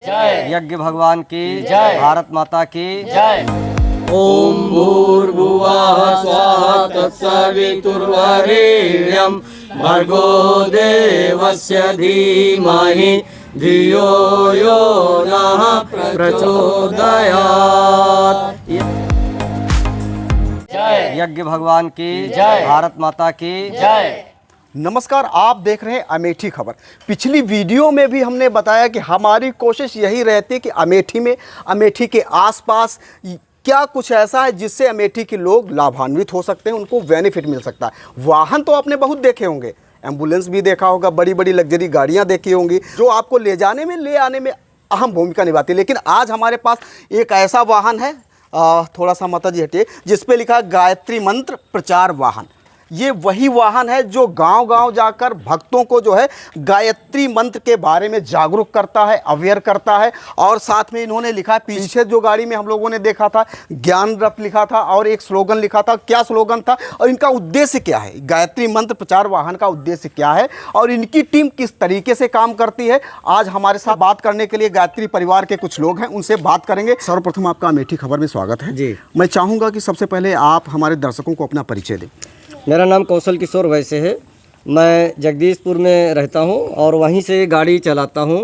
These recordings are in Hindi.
जय। यज्ञ भगवान की जय। भारत माता की जय। ओम भूर्भुवः स्वः तत्सवितुर्वरेण्यं भर्गो देवस्य धीमहि धियो यो नः प्रचोदयात्। जय। यज्ञ भगवान की जय। भारत माता की जय। नमस्कार, आप देख रहे हैं अमेठी खबर। पिछली वीडियो में भी हमने बताया कि हमारी कोशिश यही रहती है कि अमेठी में, अमेठी के आसपास क्या कुछ ऐसा है जिससे अमेठी के लोग लाभान्वित हो सकते हैं, उनको बेनिफिट मिल सकता है। वाहन तो आपने बहुत देखे होंगे, एम्बुलेंस भी देखा होगा, बड़ी बड़ी लग्जरी गाड़ियां देखी होंगी जो आपको ले जाने में, ले आने में अहम भूमिका निभाती है। लेकिन आज हमारे पास एक ऐसा वाहन है, थोड़ा सा माता जी हटिए, जिस पे लिखा गायत्री मंत्र प्रचार वाहन। ये वही वाहन है जो गांव-गांव जाकर भक्तों को जो है गायत्री मंत्र के बारे में जागरूक करता है, अवेयर करता है। और साथ में इन्होंने लिखा, पीछे जो गाड़ी में हम लोगों ने देखा था ज्ञान रथ लिखा था और एक स्लोगन लिखा था। क्या स्लोगन था और इनका उद्देश्य क्या है, गायत्री मंत्र प्रचार वाहन का उद्देश्य क्या है और इनकी टीम किस तरीके से काम करती है, आज हमारे साथ बात करने के लिए गायत्री परिवार के कुछ लोग हैं, उनसे बात करेंगे। सर्वप्रथम आपका अमेठी खबर में स्वागत है जी। मैं चाहूँगा कि सबसे पहले आप हमारे दर्शकों को अपना परिचय दें। मेरा नाम कौशल किशोर वैसे है। मैं जगदीशपुर में रहता हूं और वहीं से गाड़ी चलाता हूं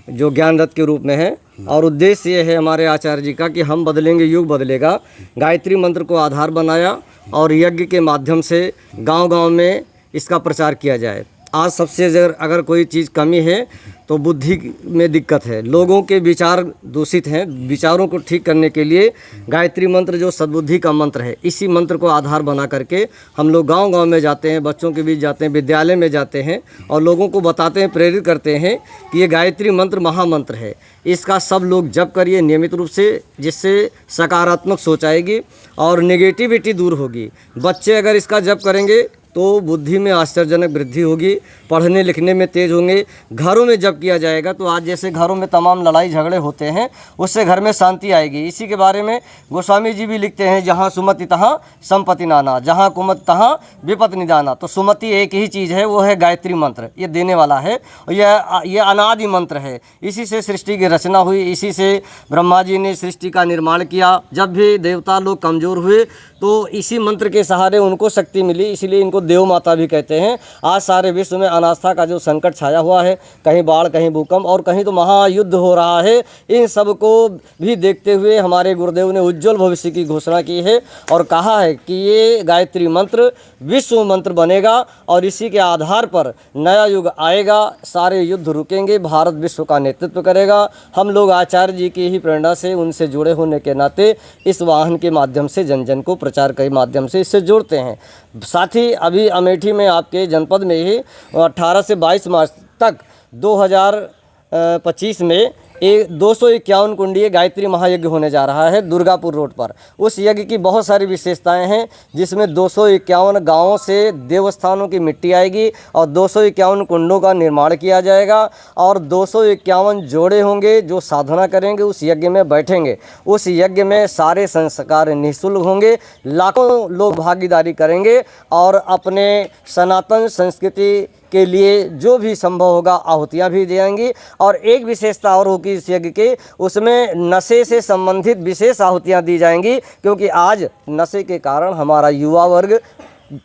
जो ज्ञान रथ के रूप में है। और उद्देश्य ये है हमारे आचार्य जी का कि हम बदलेंगे युग बदलेगा। गायत्री मंत्र को आधार बनाया और यज्ञ के माध्यम से गांव-गांव में इसका प्रचार किया जाए। आज सबसे अगर कोई चीज़ कमी है तो बुद्धि में दिक्कत है, लोगों के विचार दूषित हैं। विचारों को ठीक करने के लिए गायत्री मंत्र जो सद्बुद्धि का मंत्र है, इसी मंत्र को आधार बना करके हम लोग गांव-गांव में जाते हैं, बच्चों के बीच जाते हैं, विद्यालय में जाते हैं और लोगों को बताते हैं, प्रेरित करते हैं कि ये गायत्री मंत्र महामंत्र है, इसका सब लोग जप करिए नियमित रूप से, जिससे सकारात्मक सोच आएगी और नेगेटिविटी दूर होगी। बच्चे अगर इसका जप करेंगे तो बुद्धि में आश्चर्यजनक वृद्धि होगी, पढ़ने लिखने में तेज होंगे। घरों में जब किया जाएगा तो आज जैसे घरों में तमाम लड़ाई झगड़े होते हैं, उससे घर में शांति आएगी। इसी के बारे में गोस्वामी जी भी लिखते हैं, जहाँ सुमति तहाँ संपत्ति नाना, जहाँ कुमति तहाँ विपत्ति निदाना। तो सुमति एक ही चीज़ है, वो है गायत्री मंत्र, ये देने वाला है। ये अनादि मंत्र है, इसी से सृष्टि की रचना हुई, इसी से ब्रह्मा जी ने सृष्टि का निर्माण किया। जब भी देवता लोग कमज़ोर हुए तो इसी मंत्र के सहारे उनको शक्ति मिली, इसीलिए इनको देव माता भी कहते हैं। आज सारे विश्व में अनास्था का जो संकट छाया हुआ है, कहीं बाढ़, कहीं भूकंप और कहीं तो महायुद्ध हो रहा है, इन सब को भी देखते हुए हमारे गुरुदेव ने उज्जवल भविष्य की घोषणा की है और कहा है कि ये गायत्री मंत्र विश्व मंत्र बनेगा और इसी के आधार पर नया युग आएगा, सारे युद्ध रुकेंगे, भारत विश्व का नेतृत्व करेगा। हम लोग आचार्य जी की ही प्रेरणा से, उनसे जुड़े होने के नाते इस वाहन के माध्यम से जन जन को प्रचार के माध्यम से इससे जोड़ते हैं। साथ ही अभी अमेठी में आपके जनपद में ही 18 से 22 मार्च तक 2025 में 251 कुंडीय गायत्री महायज्ञ होने जा रहा है दुर्गापुर रोड पर। उस यज्ञ की बहुत सारी विशेषताएं हैं, जिसमें 251 गांवों से देवस्थानों की मिट्टी आएगी और 251 कुंडों का निर्माण किया जाएगा और 251 जोड़े होंगे जो साधना करेंगे, उस यज्ञ में बैठेंगे। उस यज्ञ में सारे संस्कार निःशुल्क होंगे, लाखों लोग भागीदारी करेंगे और अपने सनातन संस्कृति के लिए जो भी संभव होगा आहुतियाँ भी देंगी। और एक विशेषता और होगी इस यज्ञ के, उसमें नशे से संबंधित विशेष आहुतियाँ दी जाएंगी, क्योंकि आज नशे के कारण हमारा युवा वर्ग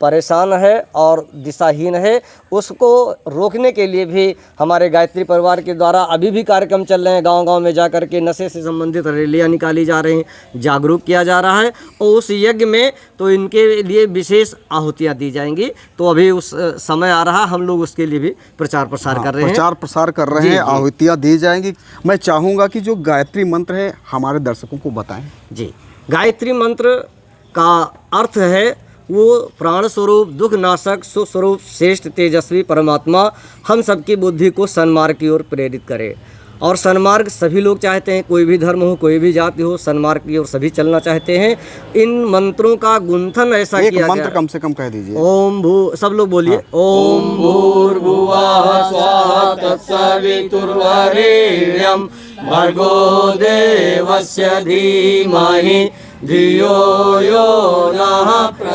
परेशान है और दिशाहीन है। उसको रोकने के लिए भी हमारे गायत्री परिवार के द्वारा अभी भी कार्यक्रम चल रहे हैं। गांव-गांव में जाकर के नशे से संबंधित रैलियां निकाली जा रही हैं, जागरूक किया जा रहा है और उस यज्ञ में तो इनके लिए विशेष आहुतियां दी जाएंगी। तो अभी उस समय आ रहा, हम लोग उसके लिए भी प्रचार प्रसार कर रहे हैं। प्रचार प्रसार कर रहे हैं, आहुतियाँ दी जाएंगी। मैं चाहूँगा कि जो गायत्री मंत्र है हमारे दर्शकों को बताएं। जी, गायत्री मंत्र का अर्थ है वो प्राण स्वरूप, दुख नाशक, सुस्वरूप, श्रेष्ठ, तेजस्वी परमात्मा हम सबकी बुद्धि को सन्मार्ग की ओर प्रेरित करे। और सन्मार्ग सभी लोग चाहते हैं, कोई भी धर्म हो, कोई भी जाति हो, सन्मार्ग की ओर सभी चलना चाहते हैं। इन मंत्रों का गुंथन ऐसा किया गया। एक मंत्र कम से कम कह दीजिए। ओम भू, सब लोग बोलिए। हाँ। ओम भूर्भुवः स्वः तत्सवितुर्वरेण्यं भर्गो देवस्य धीमहि धियो यो नः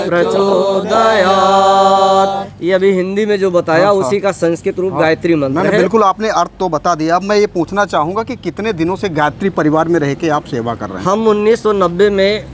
प्रचोदयात्। ये अभी हिंदी में जो बताया उसी का संस्कृत रूप गायत्री मंत्र मैंने है। बिल्कुल आपने अर्थ तो बता दिया। अब मैं ये पूछना चाहूँगा कि कितने दिनों से गायत्री परिवार में रह के आप सेवा कर रहे हैं? हम 1990 में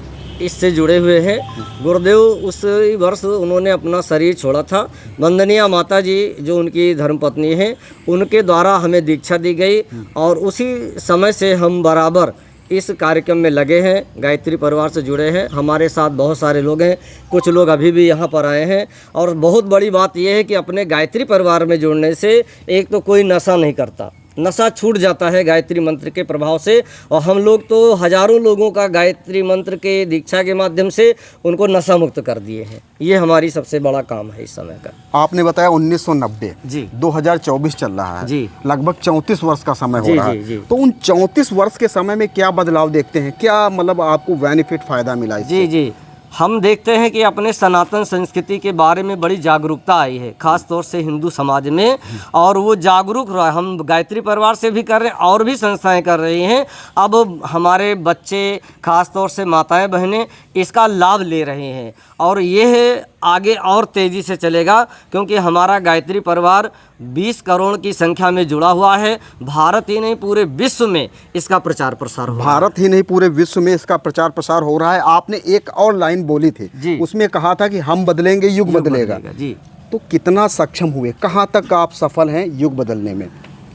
इससे जुड़े हुए हैं। गुरुदेव उस वर्ष उन्होंने अपना शरीर छोड़ा था। वंदनीय माता जी जो उनकी धर्मपत्नी हैं, उनके द्वारा हमें दीक्षा दी गई और उसी समय से हम बराबर इस कार्यक्रम में लगे हैं, गायत्री परिवार से जुड़े हैं। हमारे साथ बहुत सारे लोग हैं, कुछ लोग अभी भी यहाँ पर आए हैं। और बहुत बड़ी बात यह है कि अपने गायत्री परिवार में जुड़ने से एक तो कोई नशा नहीं करता, नशा छूट जाता है गायत्री मंत्र के प्रभाव से। और हम लोग तो हजारों लोगों का गायत्री मंत्र के दीक्षा के माध्यम से उनको नशा मुक्त कर दिए हैं। ये हमारी सबसे बड़ा काम है इस समय का। आपने बताया 1990 जी 2024 चल रहा है जी। लगभग 34 वर्ष का समय हो जी, रहा जी, है। जी। तो उन 34 वर्ष के समय में क्या बदलाव देखते हैं? क्या मतलब आपको बेनिफिट फायदा मिला इससे? जी जी, हम देखते हैं कि अपने सनातन संस्कृति के बारे में बड़ी जागरूकता आई है, खास तौर से हिंदू समाज में। और वो जागरूक रहा, हम गायत्री परिवार से भी कर रहे हैं और भी संस्थाएं कर रही हैं। अब हमारे बच्चे, खास तौर से माताएं बहनें इसका लाभ ले रहे हैं और यह आगे और तेज़ी से चलेगा, क्योंकि हमारा गायत्री परिवार 20 करोड़ की संख्या में जुड़ा हुआ है। भारत ही नहीं पूरे विश्व में इसका प्रचार प्रसार हो रहा है। भारत ही नहीं पूरे विश्व में इसका प्रचार प्रसार हो रहा है। आपने एक और लाइन बोली थी जी। उसमें कहा था कि हम बदलेंगे युग बदलेगा। जी, तो कितना सक्षम हुए, कहाँ तक आप सफल हैं युग बदलने में?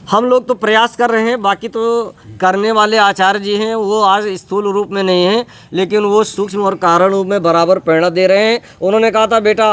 हम लोग तो प्रयास कर रहे हैं, बाकी तो करने वाले आचार्य जी हैं वो आज स्थूल रूप में नहीं हैं, लेकिन वो सूक्ष्म और कारण रूप में बराबर प्रेरणा दे रहे हैं। उन्होंने कहा था बेटा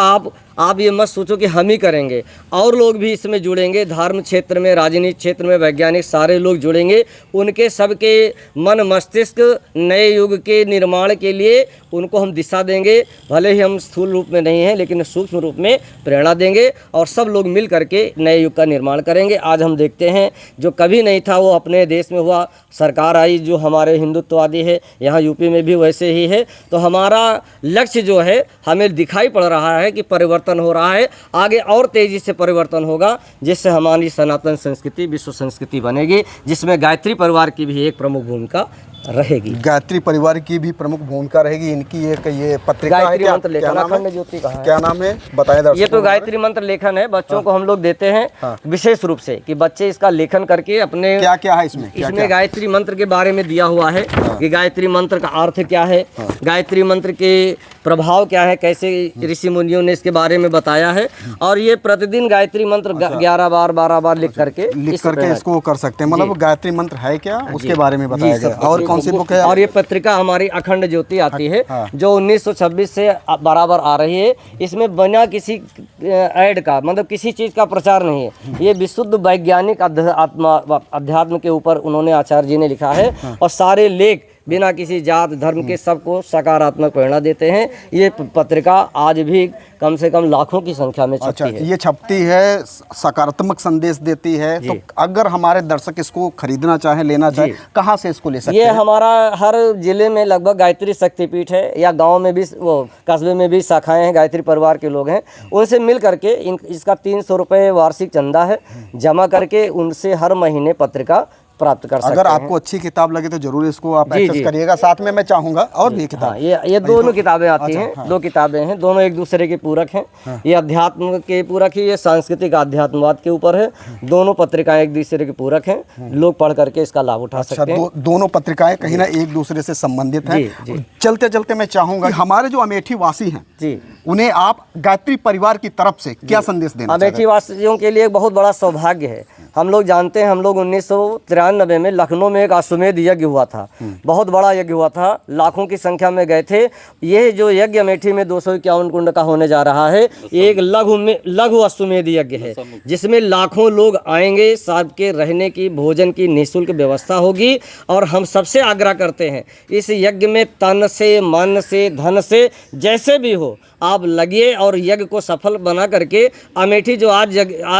आप ये मत सोचो कि हम ही करेंगे, और लोग भी इसमें जुड़ेंगे। धर्म क्षेत्र में, राजनीति क्षेत्र में, वैज्ञानिक सारे लोग जुड़ेंगे। उनके सबके मन मस्तिष्क नए युग के निर्माण के लिए उनको हम दिशा देंगे। भले ही हम स्थूल रूप में नहीं हैं, लेकिन सूक्ष्म रूप में प्रेरणा देंगे और सब लोग मिल करके नए युग का निर्माण करेंगे। आज हम देखते हैं जो कभी नहीं था वो अपने देश में हुआ, सरकार आई जो हमारे हिंदुत्ववादी है, यहाँ यूपी में भी वैसे ही है। तो हमारा लक्ष्य जो है हमें दिखाई पड़ रहा है कि परिवर्तन हो रहा है, आगे और तेज़ी से परिवर्तन होगा, जिससे हमारी सनातन संस्कृति विश्व संस्कृति बनेगी, जिसमें गायत्री परिवार की भी एक प्रमुख भूमिका रहेगी। गायत्री परिवार की भी प्रमुख भूमिका रहेगी। इनकी एक ये पत्रिका है, गायत्री क्या मंत्र लेखन, क्या नाम अखंड है? ज्योति कहाँ है? क्या नाम है बताएं दर्शकों ये तो को। गायत्री मंत्र लेखन है, बच्चों को हम लोग देते हैं विशेष रूप से कि बच्चे इसका लेखन करके अपने क्या क्या है इसमें? क्या इसमें गायत्री मंत्र के बारे में दिया हुआ है कि गायत्री मंत्र का अर्थ क्या है, गायत्री मंत्र के प्रभाव क्या है, कैसे ऋषि मुनियों ने इसके बारे में बताया है। और ये प्रतिदिन गायत्री मंत्र 11 बार 12 बार लिख करके इसको कर सकते हैं। मतलब गायत्री मंत्र है क्या, उसके बारे में बताया गया। और कौन सी बुक है? और ये पत्रिका हमारी अखंड ज्योति आती है जो 1926 से बराबर आ रही है। इसमें बिना किसी ऐड का, मतलब किसी चीज़ का प्रचार नहीं है। ये विशुद्ध वैज्ञानिक अध्यात्म के ऊपर उन्होंने आचार्य जी ने लिखा है और सारे लेख बिना किसी जात धर्म के सबको सकारात्मक प्रेरणा देते हैं। ये पत्रिका आज भी कम से कम लाखों की संख्या में छपती है। ये छपती है, सकारात्मक संदेश देती है। तो अगर हमारे दर्शक इसको खरीदना चाहें, लेना चाहें, कहाँ से इसको ले सकते हैं? ये हमारा हर जिले में लगभग गायत्री शक्तिपीठ है, या गांव में भी, वो कस्बे में भी शाखाएं हैं, गायत्री परिवार के लोग हैं। उनसे मिल करके इसका 300 रुपये वार्षिक चंदा है, जमा करके उनसे हर महीने पत्रिका प्राप्त कर सकते हैं। अगर आपको अच्छी किताब लगे तो जरूर इसको आप एक्सेस करिएगा। साथ में मैं चाहूंगा और भी किताब। ये दोनों किताबें आती हैं। दो किताबें हैं, दोनों एक दूसरे के पूरक हैं। ये अध्यात्म के पूरक है, ये सांस्कृतिक आध्यात्मवाद के ऊपर है। दोनों पत्रिकाएं एक दूसरे के पूरक हैं, लोग पढ़ करके इसका लाभ उठा सकते हैं। दोनों पत्रिकाएं कहीं ना एक दूसरे से संबंधित हैं। चलते चलते मैं चाहूंगा हमारे जो अमेठी वासी हैं जी, उन्हें आप गायत्री परिवार की तरफ से क्या संदेश देना चाहते हैं? अमेठी वासियों के लिए एक बहुत बड़ा सौभाग्य है। हम लोग जानते हैं, हम लोग 1993 में लखनऊ में एक अश्वमेध यज्ञ हुआ था, बहुत बड़ा यज्ञ हुआ था, लाखों की संख्या में गए थे। ये जो यज्ञ अमेठी में 251 कुंड का होने जा रहा है, एक लघु अश्वमेध यज्ञ है, जिसमें लाखों लोग आएंगे, सबके रहने की, भोजन की निःशुल्क व्यवस्था होगी। और हम सबसे आग्रह करते हैं इस यज्ञ में तन से, मन से, धन से, जैसे भी हो आप लगिए और यज्ञ को सफल बना करके अमेठी जो आज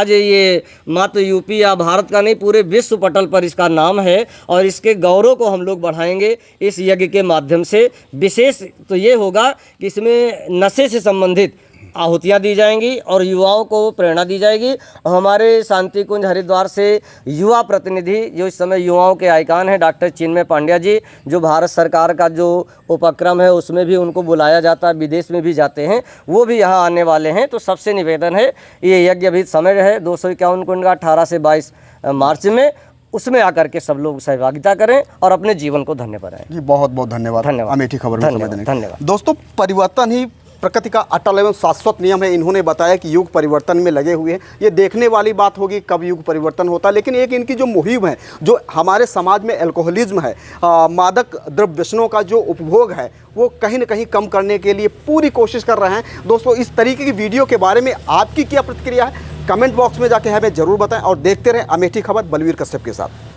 ये मात्र यूपी या भारत का नहीं, पूरे विश्व पटल पर इसका नाम है और इसके गौरव को हम लोग बढ़ाएंगे इस यज्ञ के माध्यम से। विशेष तो ये होगा कि इसमें नशे से संबंधित आहुतियाँ दी जाएंगी और युवाओं को प्रेरणा दी जाएगी। और हमारे शांति कुंज हरिद्वार से युवा प्रतिनिधि जो इस समय युवाओं के आइकान हैं डॉक्टर चिन्मय पांड्या जी, जो भारत सरकार का जो उपक्रम है उसमें भी उनको बुलाया जाता है, विदेश में भी जाते हैं, वो भी यहाँ आने वाले हैं। तो सबसे निवेदन है, ये यज्ञ अभी समय है 251 कुंड का 18 से 22 मार्च में, उसमें आकर के सब लोग सहभागिता करें और अपने जीवन को धन्य बनाएं। जी बहुत बहुत धन्यवाद धन्यवाद। अमेठी खबर में समय देने के लिए। धन्यवाद। दोस्तों, परिवर्तन ही प्रकृति का अटल एवं शाश्वत नियम है। इन्होंने बताया कि युग परिवर्तन में लगे हुए हैं। ये देखने वाली बात होगी कब युग परिवर्तन होता है, लेकिन एक इनकी जो मुहिम है, जो हमारे समाज में अल्कोहलिज्म है, मादक द्रव्य व्यसनों का जो उपभोग है, वो कहीं ना कहीं कम करने के लिए पूरी कोशिश कर रहे हैं। दोस्तों, इस तरीके की वीडियो के बारे में आपकी क्या प्रतिक्रिया है, कमेंट बॉक्स में जाके हमें ज़रूर बताएं और देखते रहें अमेठी खबर बलवीर कश्यप के साथ।